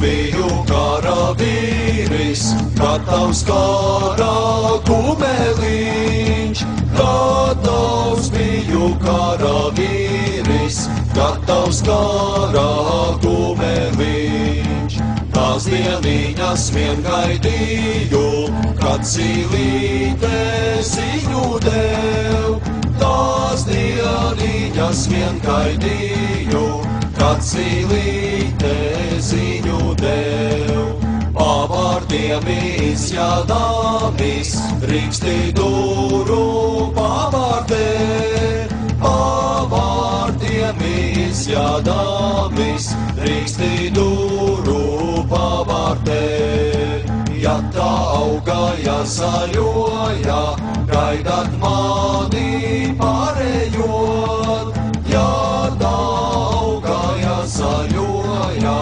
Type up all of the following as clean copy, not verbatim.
biju karavīris, gatavs karā kumeliņš. Gatavs biju karavīris, gatavs karā kumeliņš. Tās dieniņas vien gaidīju, kad zīlīte ziņu dev. Tās dieniņas vien gaidīju, kad zīlīte ziņu dev. Pavārdiem izjādāmis, Rīkstidūru pavārdē. Pavārdiem izjādāmis, Rīkstidūru pavārdē. Ja tā augaja zaļoja, gaidat mani pārējot. Ja tā augaja zaļoja,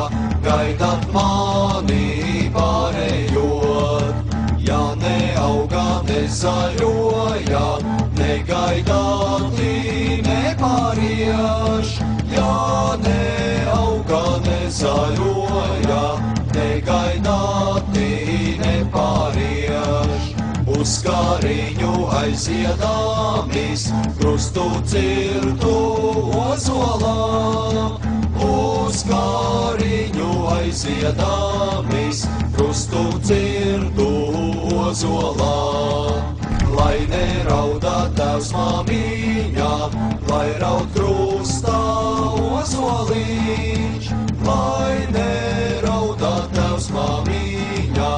gaidat mani pārējot. Ja neauga, nezaļoja, negaidāti nepārieš. Ja neauga, nezaļoja, negaidāti nepārieš. Uz kāriņu aiziedāmis, krustu cirtu ozolā. Uz kāriņu aiziedāmis, krustu cirtu ozolā. Lai nerauda tavs māmiņa, lai raud krustā ozoliņš. Lai nerauda tavs māmiņa,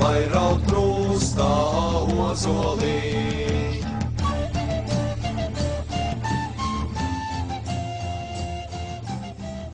lai raud krustā ozoliņš.